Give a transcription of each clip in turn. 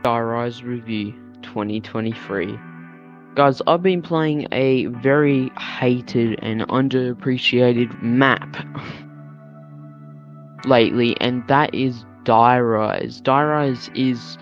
Rise Review 2023. Guys, I've been playing a very hated and underappreciated map lately, and that is Rise. Rise is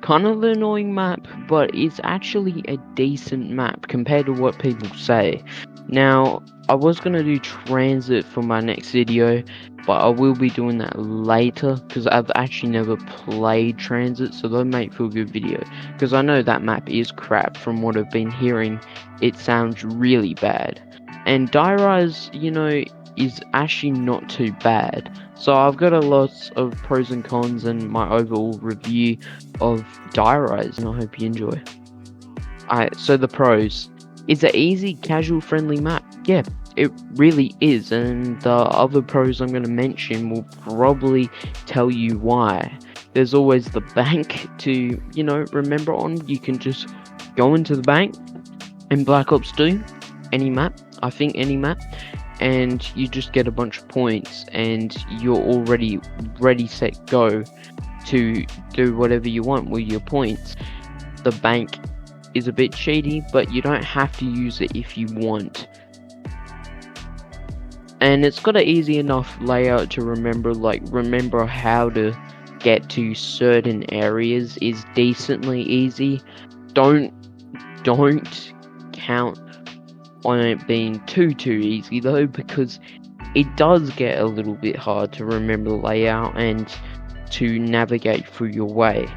kind of an annoying map, but it's actually a decent map compared to what people say. Now, I was going to do Transit for my next video, but I will be doing that later because I've actually never played Transit, so that might feel a good video. Because I know that map is crap. From what I've been hearing, it sounds really bad. And Rise, is actually not too bad. So I've got a lot of pros and cons and my overall review of Rise, and I hope you enjoy. Alright, so the pros. It's an easy, casual, friendly map. Yeah, it really is, and the other pros I'm going to mention will probably tell you why. There's always the bank to, remember on. You can just go into the bank in Black Ops 2, any map, and you just get a bunch of points, and you're already ready, set, go to do whatever you want with your points. The bank is a bit cheaty, but you don't have to use it if you want. And it's got an easy enough layout to remember how to get to certain areas is decently easy. Don't count on it being too easy though, because it does get a little bit hard to remember the layout and to navigate through your way.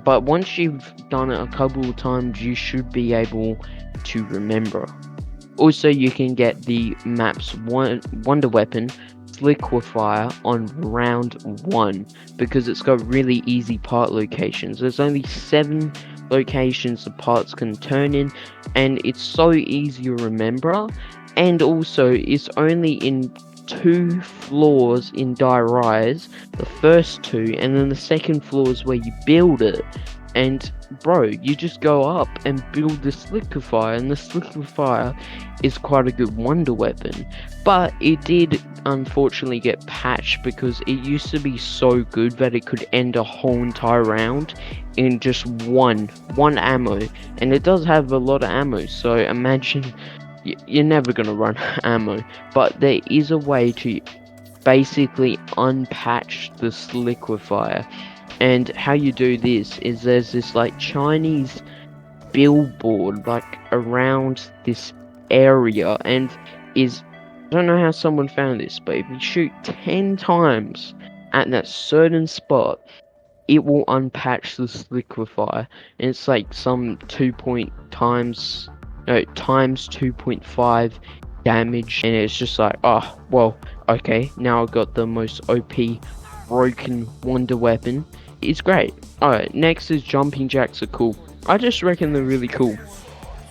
But once you've done it a couple of times, you should be able to remember. Also, you can get the map's wonder weapon, Liquefier, on round 1, because it's got really easy part locations. There's only 7 locations the parts can turn in, and it's so easy to remember. And also, it's only in 2 floors in Rise, the first 2, and then the second floor is where you build it. And bro, you just go up and build this liquefier, and this liquefier is quite a good wonder weapon. But it did unfortunately get patched because it used to be so good that it could end a whole entire round in just one ammo, and it does have a lot of ammo, so imagine you're never gonna run ammo. But there is a way to basically unpatch this liquefier, and how you do this is there's this like Chinese billboard like around this area, and I don't know how someone found this, but if you shoot 10 times at that certain spot, it will unpatch this liquefier, and it's like some times 2.5 damage, and it's just like, oh well, okay, now I've got the most OP broken wonder weapon. It's great. Alright, next is jumping jacks are cool. I just reckon they're really cool.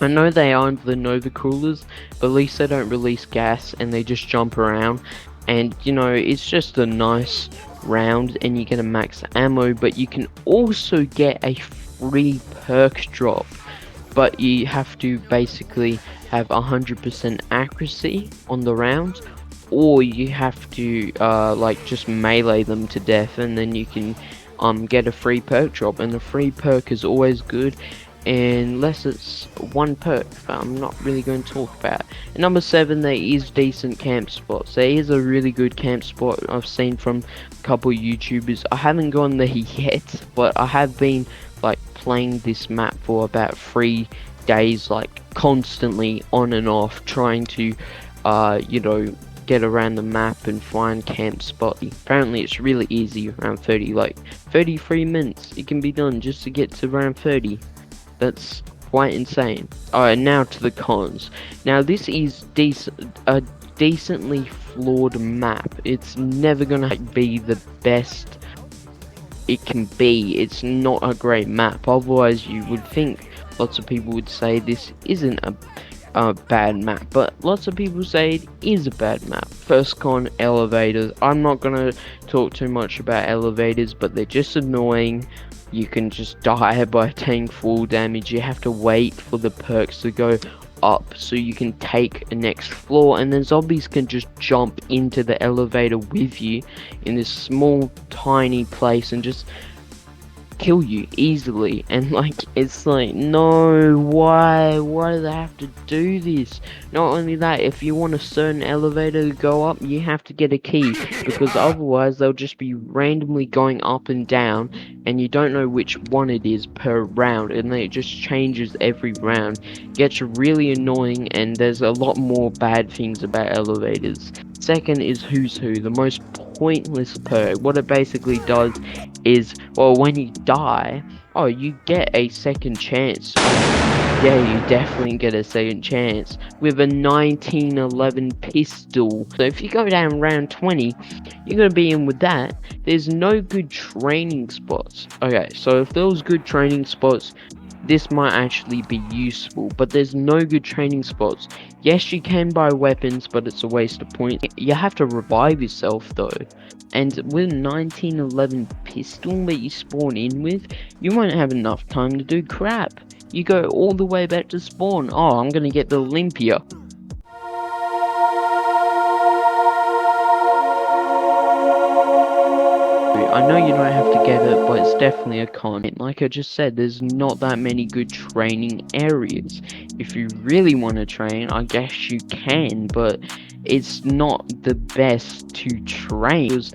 I know they aren't the Nova coolers, but at least they don't release gas and they just jump around, and it's just a nice round, and you get a max ammo, but you can also get a free perk drop, but you have to basically have 100% accuracy on the round, or you have to just melee them to death, and then you can get a free perk drop. And the free perk is always good unless it's one perk that I'm not really going to talk about. And number 7, there is decent camp spots. There is a really good camp spot I've seen from a couple of YouTubers. I haven't gone there yet, but I have been playing this map for about 3 days, constantly on and off, trying to get around the map and find camp spot. Apparently it's really easy, around 33 minutes it can be done just to get to round 30. That's quite insane. Alright, now to the cons. Now this is a decently flawed map. It's never gonna be the best it can be. It's not a great map, otherwise you would think lots of people would say this isn't a bad map, but lots of people say it is a bad map. First con, elevators. I'm not gonna talk too much about elevators, but they're just annoying. You can just die by taking full damage. You have to wait for the perks to go up so you can take a next floor, and then zombies can just jump into the elevator with you in this small tiny place and just kill you easily, and like it's like, no, why do they have to do this? Not only that, if you want a certain elevator to go up, you have to get a key, because otherwise they'll just be randomly going up and down, and you don't know which one it is per round, and then it just changes every round. Gets really annoying, and there's a lot more bad things about elevators. Second is Who's Who, the most pointless perk. What it basically does is, well, when you die, oh, you get a second chance. Yeah, you definitely get a second chance with a 1911 pistol. So if you go down round 20, you're gonna be in with that. There's no good training spots. Okay, so if there was good training spots, this might actually be useful, but there's no good training spots. Yes, you can buy weapons, but it's a waste of points. You have to revive yourself though. And with 1911 pistol that you spawn in with, you won't have enough time to do crap. You go all the way back to spawn. Oh, I'm gonna get the Olympia. I know you don't have to get it, but it's definitely a con. Like I just said, there's not that many good training areas. If you really want to train, I guess you can, but it's not the best to train. Because,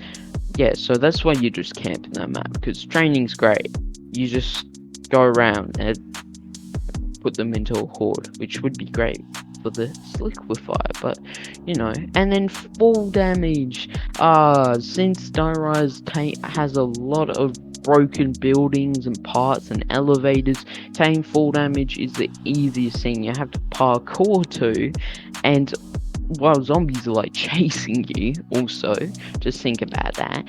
yeah, so that's why you just camp in that map, because training's great. You just go around and put them into a horde, which would be great for the liquefier, but you know. And then fall damage. Since Die-Rise has a lot of broken buildings and parts and elevators, taking fall damage is the easiest thing. You have to parkour to, and while zombies are like chasing you, also just think about that.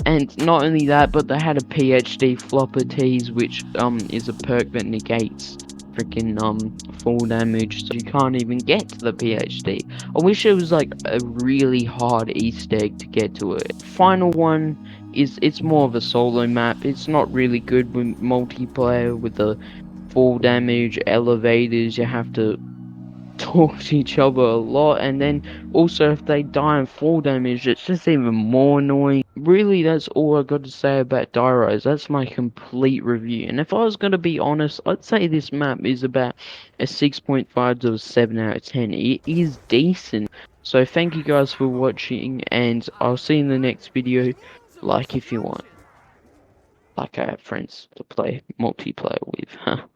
And not only that, but they had a PhD flopper tease, which is a perk that negates freaking fall damage, so you can't even get to the PhD. I wish it was like a really hard Easter egg to get to it. Final one is, it's more of a solo map. It's not really good with multiplayer with the fall damage, elevators. You have to talk to each other a lot, and then also if they die and fall damage, it's just even more annoying. Really, that's all I got to say about Die-Rise. That's my complete review, and if I was gonna be honest, I'd say this map is about a 6.5 to a 7 out of 10. It is decent. So thank you guys for watching, and I'll see you in the next video. Like if you want. Like I have friends to play multiplayer with.